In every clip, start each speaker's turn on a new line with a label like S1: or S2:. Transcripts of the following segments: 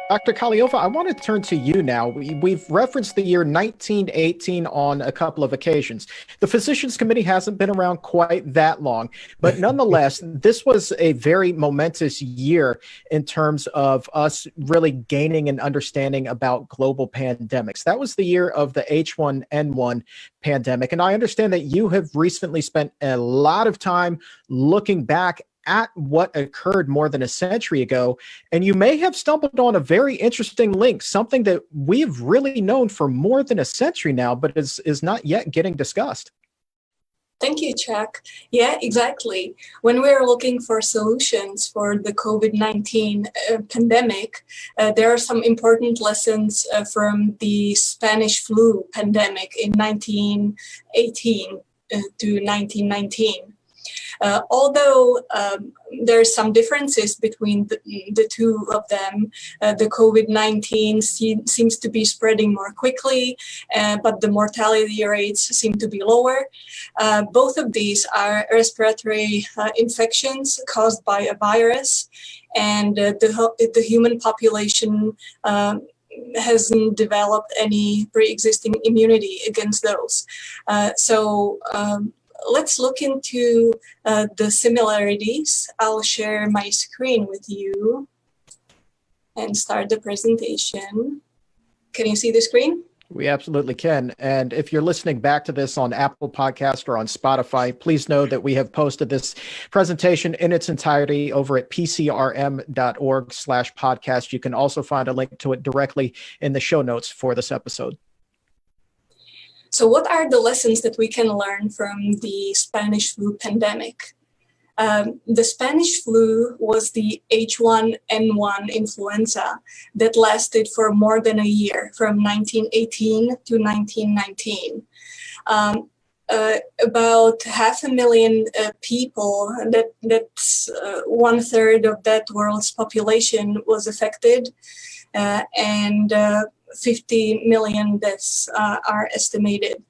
S1: Dr. Kahleová, I want to turn to you now. We've referenced the year 1918 on a couple of occasions. The Physicians Committee hasn't been around quite that long, but nonetheless, this was a very momentous year in terms of us really gaining an understanding about global pandemics. That was the year of the H1N1 pandemic, and I understand that you have recently spent a lot of time looking back at what occurred more than a century ago, and you may have stumbled on a very interesting link, something that we've really known for more than a century now, but is not yet getting discussed.
S2: Thank you, Chuck. Yeah, exactly. When we're looking for solutions for the COVID-19 pandemic, there are some important lessons from the Spanish flu pandemic in 1918 to 1919. Although there are some differences between the two of them, the COVID-19 seems to be spreading more quickly, but the mortality rates seem to be lower. Both of these are respiratory infections caused by a virus, and the human population hasn't developed any pre-existing immunity against those. Let's look into the similarities. I'll share my screen with you and start the presentation. Can you see the screen?
S1: We absolutely can. And if you're listening back to this on Apple Podcast or on Spotify, please know that we have posted this presentation in its entirety over at pcrm.org/podcast. You can also find a link to it directly in the show notes for this episode.
S2: So what are the lessons that we can learn from the Spanish flu pandemic? The Spanish flu was the H1N1 influenza that lasted for more than a year, from 1918 to 1919. About 500,000 people, that's 1/3 of that world's population, was affected, and 50 million deaths are estimated.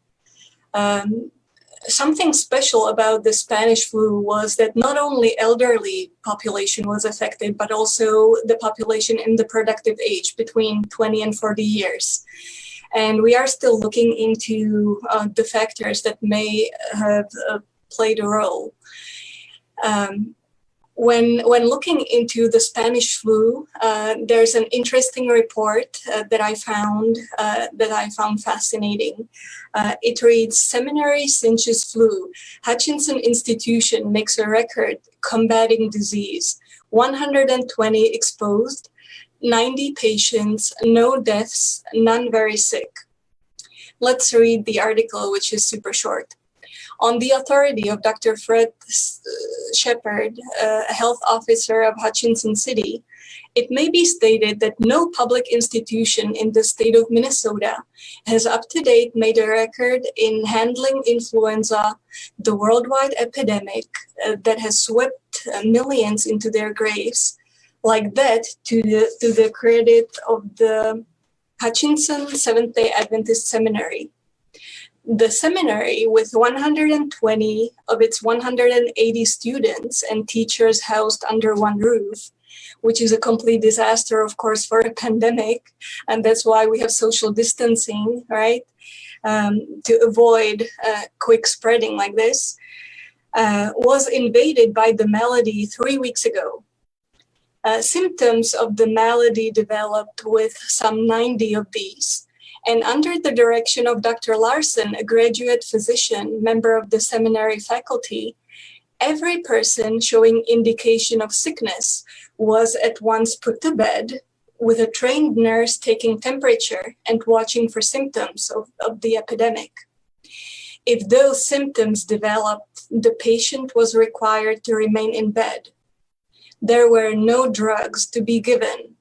S2: Something special about the Spanish flu was that not only elderly population was affected, but also the population in the productive age between 20 and 40 years. And we are still looking into the factors that may have played a role. When looking into the Spanish flu, there's an interesting report that I found fascinating. It reads, "Seminary cinches flu. Hutchinson Institution makes a record combating disease. 120 exposed, 90 patients, no deaths, none very sick." Let's read the article, which is super short. On the authority of Dr. Fred Shepard, a health officer of Hutchinson City, it may be stated that no public institution in the state of Minnesota has up to date made a record in handling influenza, the worldwide epidemic that has swept millions into their graves, like that to the credit of the Hutchinson Seventh-day Adventist Seminary. The seminary, with 120 of its 180 students and teachers housed under one roof, which is a complete disaster, of course, for a pandemic, and that's why we have social distancing, right, to avoid quick spreading like this, was invaded by the malady 3 weeks ago. Symptoms of the malady developed with some 90 of these. And under the direction of Dr. Larson, a graduate physician, member of the seminary faculty, every person showing indication of sickness was at once put to bed, with a trained nurse taking temperature and watching for symptoms of the epidemic. If those symptoms developed, the patient was required to remain in bed. There were no drugs to be given,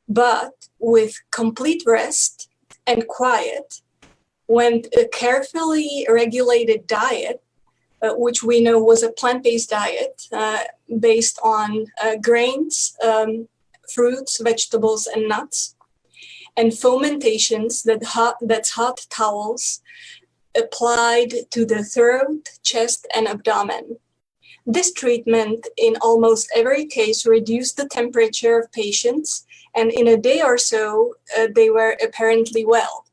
S2: but with complete rest and quiet, when a carefully regulated diet, which we know was a plant-based diet based on grains, fruits, vegetables, and nuts, and fomentations that's hot towels applied to the throat, chest, and abdomen. This treatment in almost every case reduced the temperature of patients and in a day or so, they were apparently well.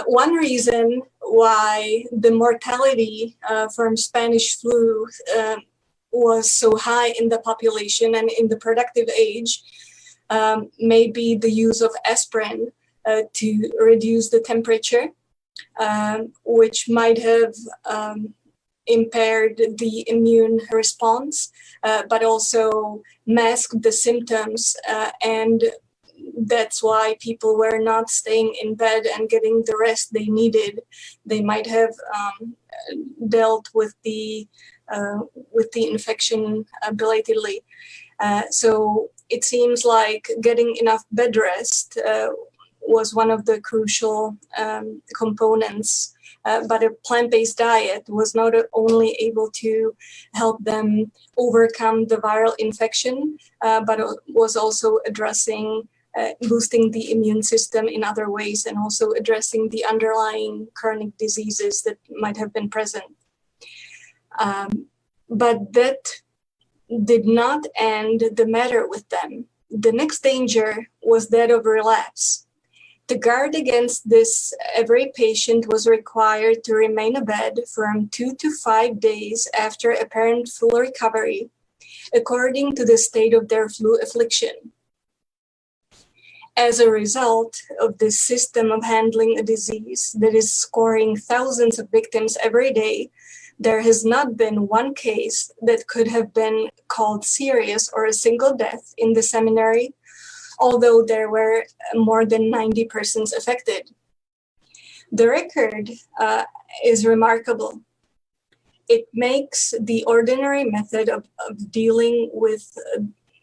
S2: One reason why the mortality from Spanish flu was so high in the population and in the productive age may be the use of aspirin to reduce the temperature, which might have impaired the immune response, but also masked the symptoms, and that's why people were not staying in bed and getting the rest they needed. They might have dealt with the infection belatedly. So it seems like getting enough bed rest was one of the crucial components. But a plant-based diet was not only able to help them overcome the viral infection, but it was also addressing boosting the immune system in other ways, and also addressing the underlying chronic diseases that might have been present. But that did not end the matter with them. The next danger was that of relapse. To guard against this, every patient was required to remain abed from 2 to 5 days after apparent full recovery, according to the state of their flu affliction. As a result of this system of handling a disease that is scoring thousands of victims every day, there has not been one case that could have been called serious or a single death in the seminary, although there were more than 90 persons affected. The record is remarkable. It makes the ordinary method of dealing with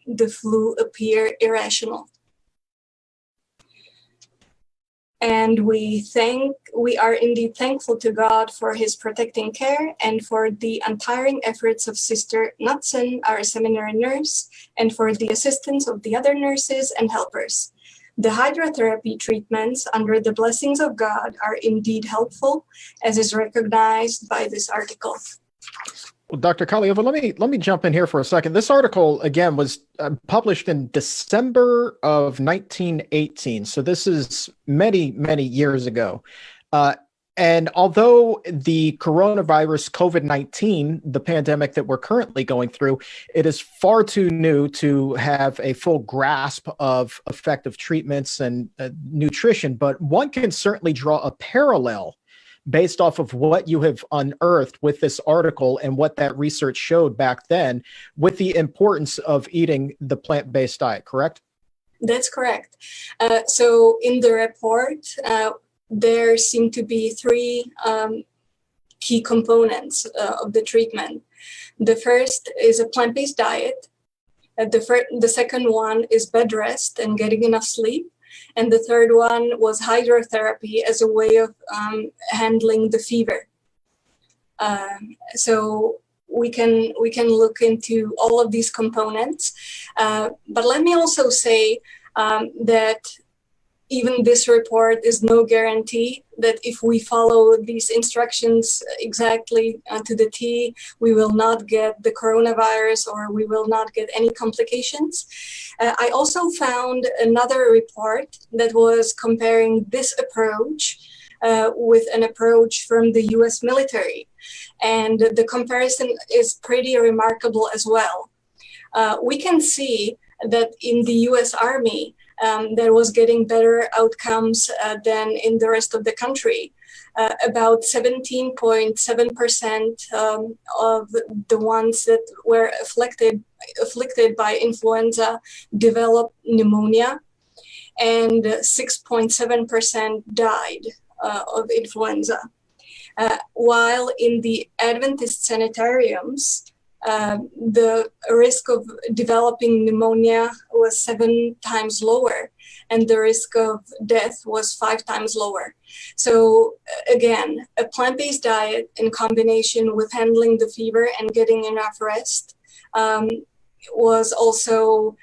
S2: the flu appear irrational. And we are indeed thankful to God for his protecting care and for the untiring efforts of Sister Knudsen, our seminary nurse, and for the assistance of the other nurses and helpers. The hydrotherapy treatments under the blessings of God are indeed helpful, as is recognized by this article.
S1: Well, Dr. Kahleová, let me jump in here for a second. This article, again, was published in December of 1918. So this is many, many years ago. And although the coronavirus COVID-19, the pandemic that we're currently going through, it is far too new to have a full grasp of effective treatments and nutrition, but one can certainly draw a parallel based off of what you have unearthed with this article and what that research showed back then with the importance of eating the plant-based diet, correct?
S2: That's correct. So in the report, there seem to be three key components of the treatment. The first is a plant-based diet. The second one is bed rest and getting enough sleep. And the third one was hydrotherapy as a way of handling the fever. So we can look into all of these components. But let me also say that even this report is no guarantee that if we follow these instructions exactly to the T, we will not get the coronavirus or we will not get any complications. I also found another report that was comparing this approach with an approach from the US military. And the comparison is pretty remarkable as well. We can see that in the US Army, there was getting better outcomes than in the rest of the country. About 17.7% of the ones that were afflicted by influenza developed pneumonia, and 6.7% died of influenza. While in the Adventist sanitariums, the risk of developing pneumonia was 7 times lower, and the risk of death was 5 times lower. So again, a plant-based diet in combination with handling the fever and getting enough rest was also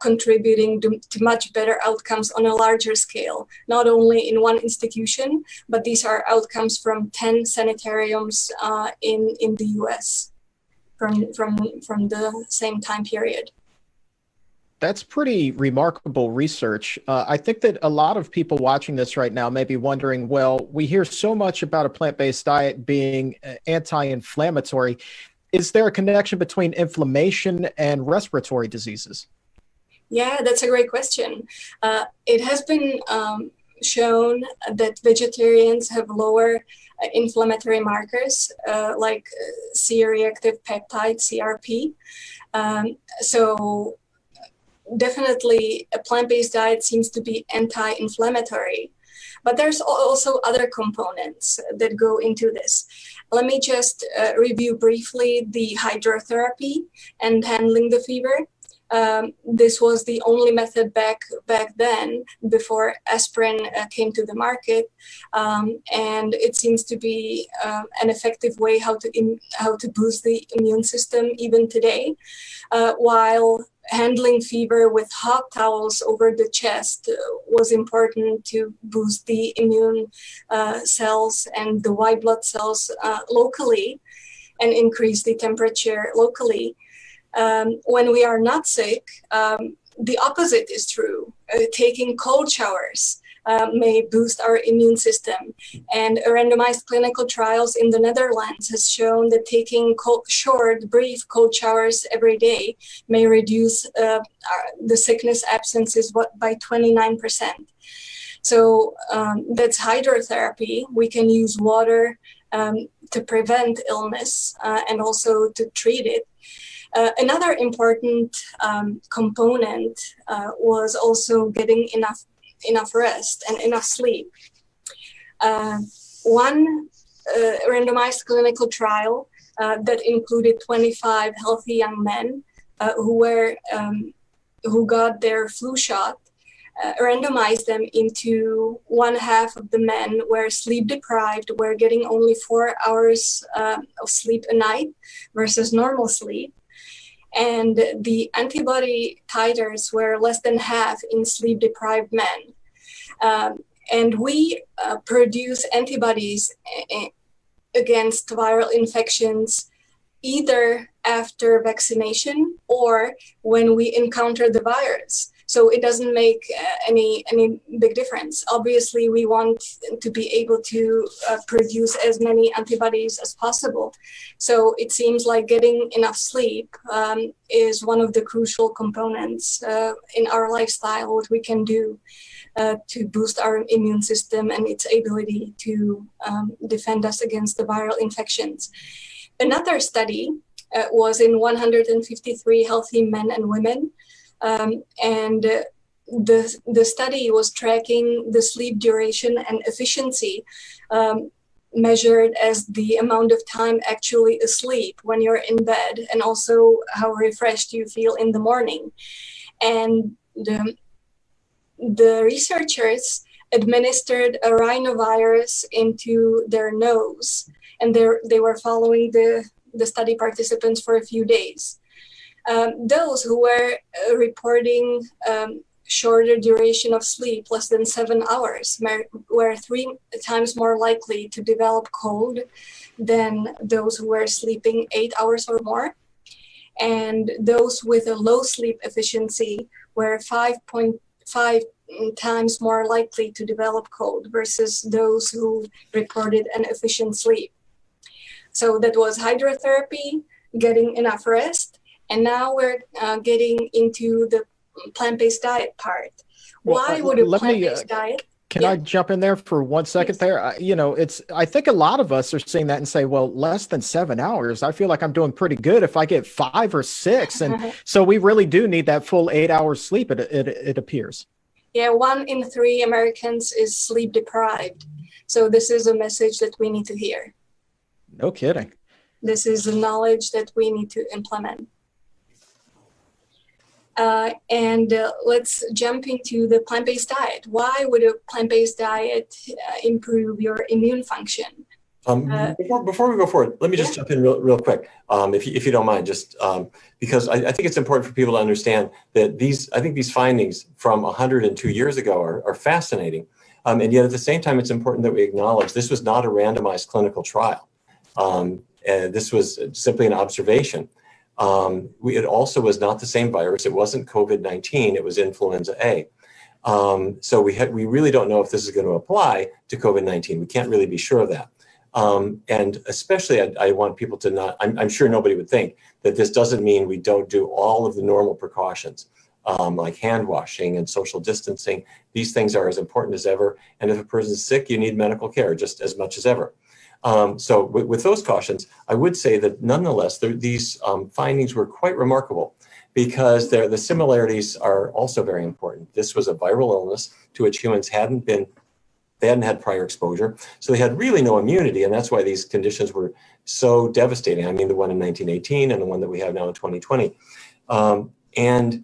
S2: contributing to much better outcomes on a larger scale, not only in one institution, but these are outcomes from 10 sanitariums in the US. From the same time period.
S1: That's pretty remarkable research. I think that a lot of people watching this right now may be wondering, well, we hear so much about a plant-based diet being anti-inflammatory. Is there a connection between inflammation and respiratory diseases?
S2: Yeah, that's a great question. It has been shown that vegetarians have lower inflammatory markers like C-reactive peptide, CRP. So definitely a plant-based diet seems to be anti-inflammatory, but there's also other components that go into this. Let me just review briefly the hydrotherapy and handling the fever. This was the only method back then before aspirin came to the market, and it seems to be an effective way how to boost the immune system even today, while handling fever with hot towels over the chest was important to boost the immune cells and the white blood cells locally and increase the temperature locally. When we are not sick, the opposite is true. Taking cold showers may boost our immune system. And randomized clinical trials in the Netherlands has shown that taking brief cold showers every day may reduce the sickness absences by 29%. So that's hydrotherapy. We can use water to prevent illness and also to treat it. Another important component was also getting enough rest and enough sleep. One randomized clinical trial that included 25 healthy young men who got their flu shot randomized them into one half of the men were sleep deprived, were getting only 4 hours of sleep a night versus normal sleep. And the antibody titers were less than half in sleep-deprived men. And we produce antibodies against viral infections either after vaccination or when we encounter the virus. So it doesn't make any big difference. Obviously, we want to be able to produce as many antibodies as possible. So it seems like getting enough sleep is one of the crucial components in our lifestyle, what we can do to boost our immune system and its ability to defend us against the viral infections. Another study was in 153 healthy men and women. And the study was tracking the sleep duration and efficiency measured as the amount of time actually asleep when you're in bed, and also how refreshed you feel in the morning. And the researchers administered a rhinovirus into their nose, and they were following the study participants for a few days. Those who were reporting shorter duration of sleep, less than 7 hours, were 3 times more likely to develop cold than those who were sleeping 8 hours or more. And those with a low sleep efficiency were 5.5 times more likely to develop cold versus those who reported an efficient sleep. So that was hydrotherapy, getting enough rest. And now we're getting into the plant-based diet part. Why would a plant-based diet?
S1: Can I jump in there for 1 second there? I think a lot of us are seeing that and say, well, less than 7 hours. I feel like I'm doing pretty good if I get 5 or 6. And so we really do need that full 8 hours sleep, it appears.
S2: Yeah, 1 in 3 Americans is sleep deprived. So this is a message that we need to hear.
S1: No kidding.
S2: This is the knowledge that we need to implement. Let's jump into the plant-based diet. Why would a plant-based diet improve your immune function?
S3: Before we go forward, let me just jump in real quick, if you don't mind, just because I think it's important for people to understand that these findings from 102 years ago are fascinating. And yet at the same time, it's important that we acknowledge this was not a randomized clinical trial. This was simply an observation. It also was not the same virus. It wasn't COVID-19. It was influenza A. So we really don't know if this is going to apply to COVID-19. We can't really be sure of that. And especially, I want people to not, I'm sure nobody would think that this doesn't mean we don't do all of the normal precautions, like hand washing and social distancing. These things are as important as ever. And if a person's sick, you need medical care just as much as ever. So with those cautions, I would say that nonetheless, these findings were quite remarkable because the similarities are also very important. This was a viral illness to which humans hadn't had prior exposure. So they had really no immunity. And that's why these conditions were so devastating. I mean, the one in 1918 and the one that we have now in 2020. And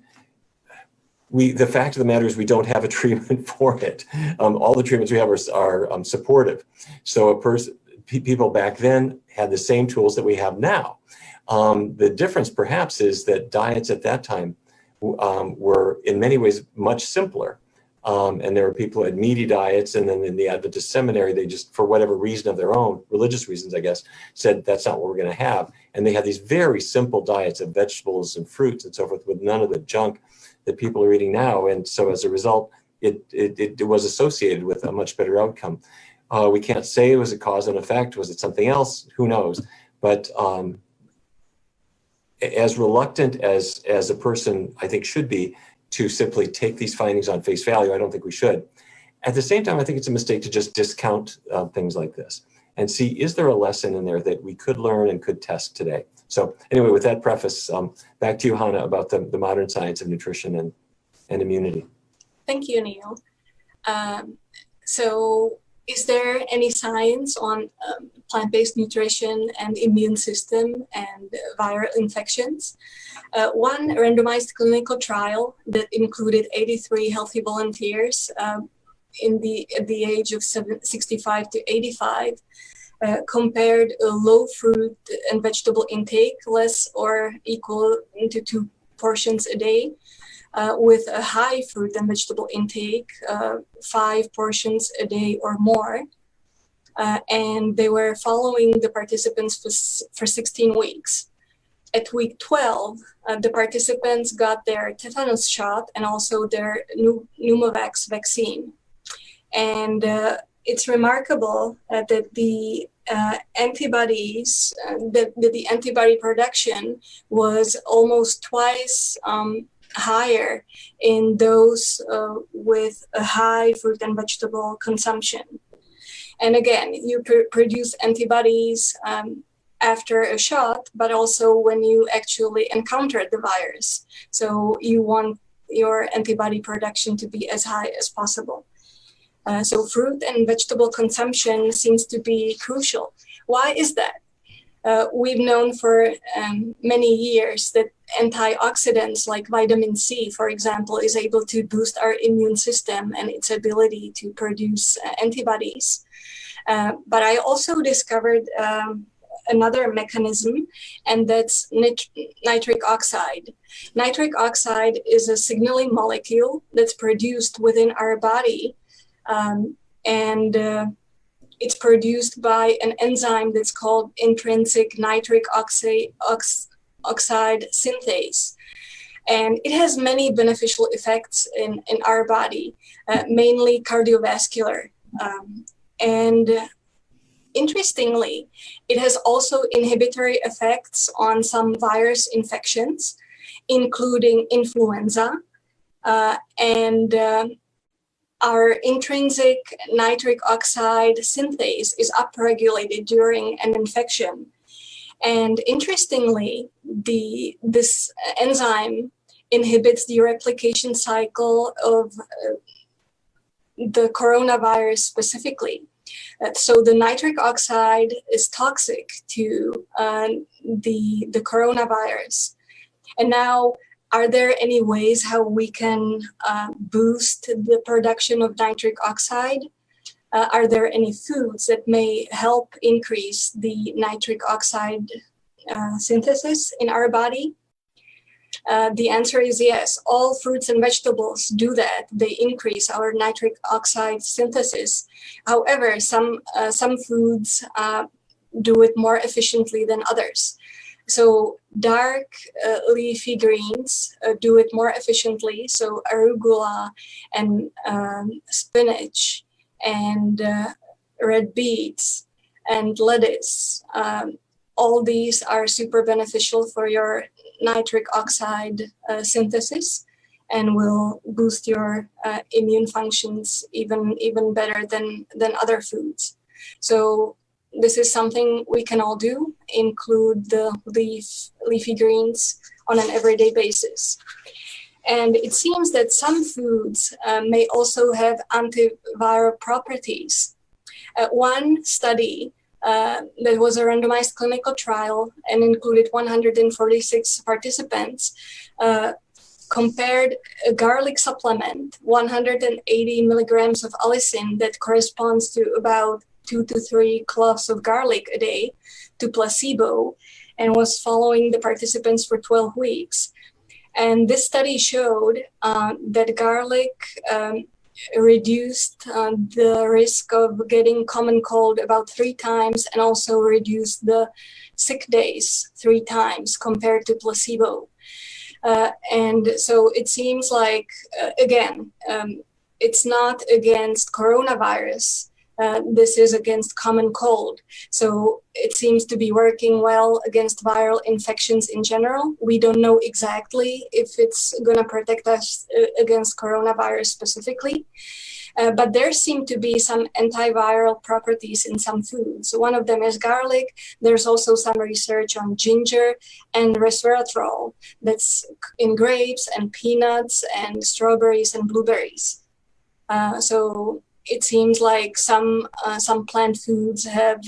S3: the fact of the matter is we don't have a treatment for it. All the treatments we have are supportive. So people back then had the same tools that we have now. The difference perhaps is that diets at that time were in many ways much simpler. And there were people who had meaty diets, and then in the Adventist seminary, they just, for whatever reason of their own, religious reasons, I guess, said that's not what we're going to have. And they had these very simple diets of vegetables and fruits and so forth with none of the junk that people are eating now. And so as a result, it was associated with a much better outcome. We can't say it was a cause and effect. Was it something else? Who knows? But as reluctant as a person, I think, should be to simply take these findings on face value, I don't think we should. At the same time, I think it's a mistake to just discount things like this and see, is there a lesson in there that we could learn and could test today? So anyway, with that preface, back to you, Hana, about the modern science of nutrition and immunity.
S2: Thank you, Neil. So is there any science on plant-based nutrition and immune system and viral infections? One randomized clinical trial that included 83 healthy volunteers at the age of 65 to 85 compared a low fruit and vegetable intake, less or equal to 2 portions a day, with a high fruit and vegetable intake, 5 portions a day or more. And they were following the participants for 16 weeks. At week 12, the participants got their tetanus shot and also their pneumovax vaccine. And it's remarkable that the antibodies, that the antibody production was almost twice higher in those with a high fruit and vegetable consumption. And again, you produce antibodies after a shot, but also when you actually encounter the virus. So you want your antibody production to be as high as possible. So fruit and vegetable consumption seems to be crucial. Why is that? We've known for many years that antioxidants like vitamin C, for example, is able to boost our immune system and its ability to produce antibodies. But I also discovered another mechanism, and that's nitric oxide. Nitric oxide is a signaling molecule that's produced within our body, and it's produced by an enzyme that's called intrinsic nitric oxide synthase. And it has many beneficial effects in our body, mainly cardiovascular. And interestingly, it has also inhibitory effects on some virus infections, including influenza, and our intrinsic nitric oxide synthase is upregulated during an infection. And interestingly, this enzyme inhibits the replication cycle of the coronavirus specifically. So the nitric oxide is toxic to the coronavirus. And now, are there any ways how we can boost the production of nitric oxide? Are there any foods that may help increase the nitric oxide synthesis in our body? The answer is yes. All fruits and vegetables do that. They increase our nitric oxide synthesis. However, some foods do it more efficiently than others. So dark leafy greens do it more efficiently. So arugula and spinach and red beets and lettuce. All these are super beneficial for your nitric oxide synthesis and will boost your immune functions even better than other foods. So this is something we can all do, include the leafy greens on an everyday basis. And it seems that some foods may also have antiviral properties. One study that was a randomized clinical trial and included 146 participants, compared a garlic supplement, 180 milligrams of allicin that corresponds to about 2 to 3 cloves of garlic a day, to placebo, and was following the participants for 12 weeks. And this study showed that garlic reduced the risk of getting common cold about 3 times, and also reduced the sick days 3 times compared to placebo. And so it seems like, again, it's not against coronavirus. This is against common cold. So it seems to be working well against viral infections in general. We don't know exactly if it's going to protect us against coronavirus specifically. But there seem to be some antiviral properties in some foods. One of them is garlic. There's also some research on ginger and resveratrol that's in grapes and peanuts and strawberries and blueberries. So it seems like some plant foods have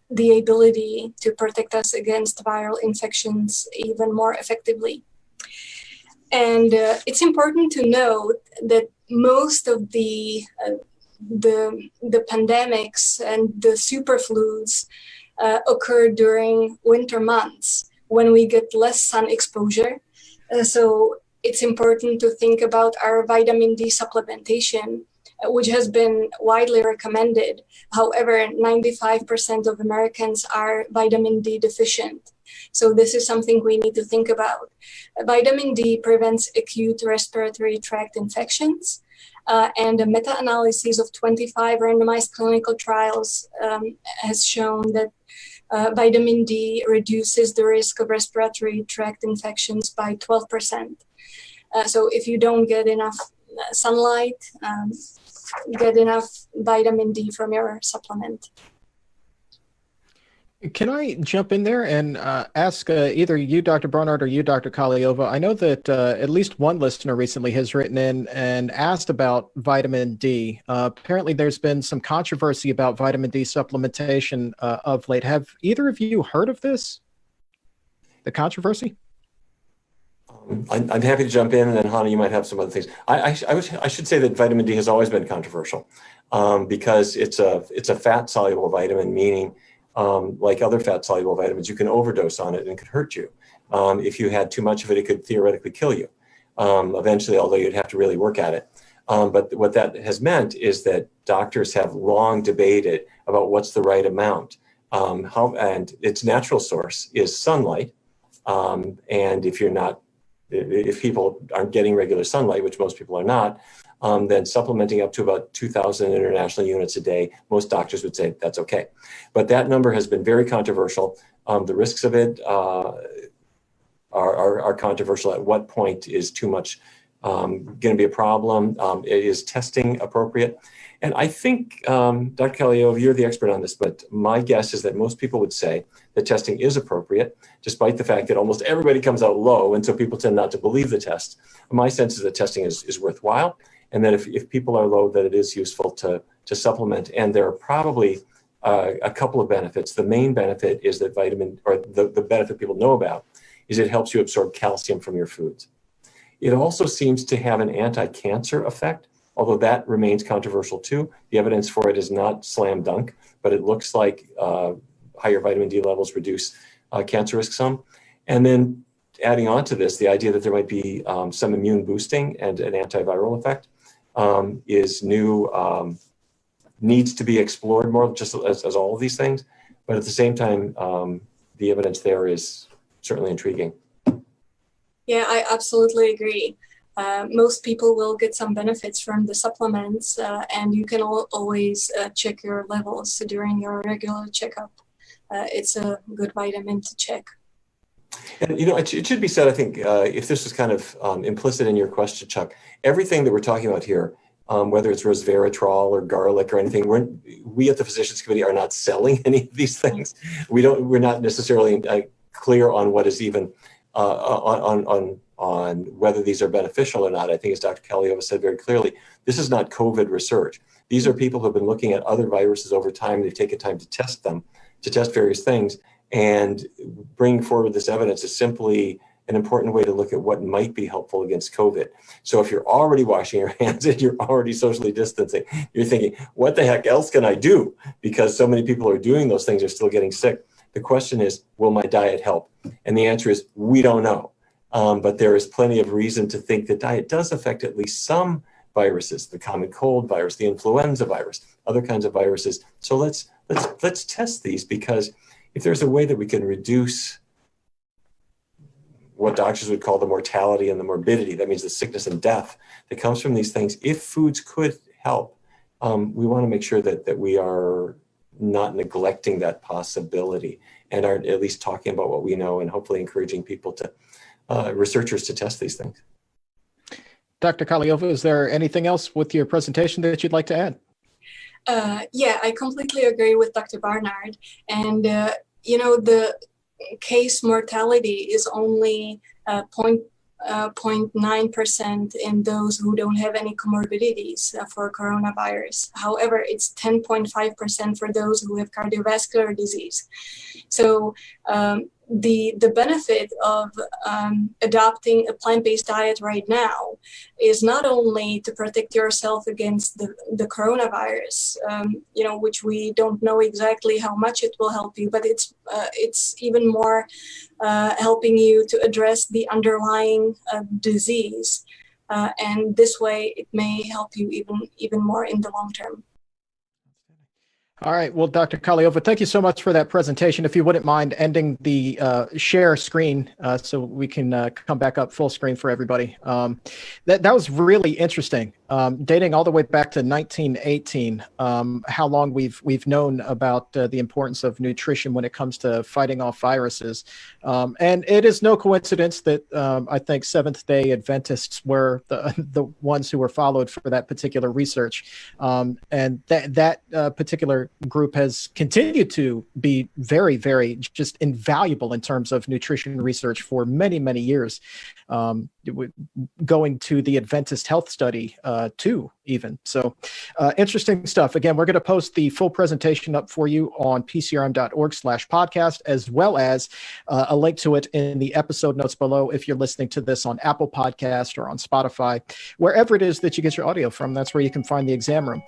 S2: the ability to protect us against viral infections even more effectively. And it's important to note that most of the pandemics and the superflus occur during winter months when we get less sun exposure. So it's important to think about our vitamin D supplementation, which has been widely recommended. However, 95% of Americans are vitamin D deficient. So this is something we need to think about. Vitamin D prevents acute respiratory tract infections, and a meta-analysis of 25 randomized clinical trials has shown that vitamin D reduces the risk of respiratory tract infections by 12%. So if you don't get enough sunlight, get enough vitamin D from your supplement.
S1: Can I jump in there and ask either you, Dr. Barnard, or you, Dr. Kahleová? I know that at least one listener recently has written in and asked about vitamin D. Apparently, there's been some controversy about vitamin D supplementation of late. Have either of you heard of this? The controversy?
S3: I'm happy to jump in, and then Hana, you might have some other things. I should say that vitamin D has always been controversial because it's a fat-soluble vitamin, meaning like other fat-soluble vitamins, you can overdose on it and it could hurt you. If you had too much of it, it could theoretically kill you eventually, although you'd have to really work at it. But what that has meant is that doctors have long debated about what's the right amount. And its natural source is sunlight. And if people aren't getting regular sunlight, which most people are not, then supplementing up to about 2,000 international units a day, most doctors would say that's okay. But that number has been very controversial. The risks of it are controversial. At what point is too much going to be a problem? Is testing appropriate? And I think, Dr. Kahleová, you're the expert on this, but my guess is that most people would say that testing is appropriate, despite the fact that almost everybody comes out low, and so people tend not to believe the test. My sense is that testing is worthwhile, and that if people are low, that it is useful to supplement. And there are probably a couple of benefits. The main benefit is that the benefit people know about is it helps you absorb calcium from your foods. It also seems to have an anti-cancer effect, although that remains controversial too. The evidence for it is not slam dunk, but it looks like higher vitamin D levels reduce cancer risk some. And then adding on to this, the idea that there might be some immune boosting and an antiviral effect is new, needs to be explored more, just as all of these things. But at the same time, the evidence there is certainly intriguing.
S2: Yeah, I absolutely agree. Most people will get some benefits from the supplements, and you can always check your levels during your regular checkup. It's a good vitamin to check.
S3: And, it should be said, I think, if this was kind of implicit in your question, Chuck, everything that we're talking about here, whether it's resveratrol or garlic or anything, we at the Physicians Committee are not selling any of these things. We're not necessarily clear on what is even on whether these are beneficial or not. I think, as Dr. Kahleová said very clearly, this is not COVID research. These are people who have been looking at other viruses over time. They've taken time to test them, to test various things, and bringing forward this evidence is simply an important way to look at what might be helpful against COVID. So if you're already washing your hands and you're already socially distancing, you're thinking, what the heck else can I do? Because so many people are doing those things are still getting sick. The question is, will my diet help? And the answer is, we don't know. But there is plenty of reason to think that diet does affect at least some viruses, the common cold virus, the influenza virus, other kinds of viruses. So let's test these, because if there's a way that we can reduce what doctors would call the mortality and the morbidity, that means the sickness and death that comes from these things, if foods could help, we want to make sure that we are not neglecting that possibility and are at least talking about what we know and hopefully encouraging people to, researchers to test these things.
S1: Dr. Kahleová, is there anything else with your presentation that you'd like to add?
S2: Yeah, I completely agree with Dr. Barnard. And, the case mortality is only 0.9% in those who don't have any comorbidities for coronavirus. However, it's 10.5% for those who have cardiovascular disease. So the benefit of adopting a plant-based diet right now is not only to protect yourself against the coronavirus, which we don't know exactly how much it will help you, but it's even more helping you to address the underlying disease, and this way it may help you even more in the long term.
S1: All right. Well, Dr. Kahleová, thank you so much for that presentation. If you wouldn't mind ending the share screen so we can come back up full screen for everybody. That was really interesting, dating all the way back to 1918, how long we've known about the importance of nutrition when it comes to fighting off viruses. And it is no coincidence that I think Seventh-day Adventists were the ones who were followed for that particular research. And that particular group has continued to be very, very just invaluable in terms of nutrition research for many, many years, going to the Adventist Health Study too, even. So interesting stuff. Again, we're going to post the full presentation up for you on pcrm.org/podcast, as well as a link to it in the episode notes below if you're listening to this on Apple Podcast or on Spotify, wherever it is that you get your audio from. That's where you can find the Exam Room.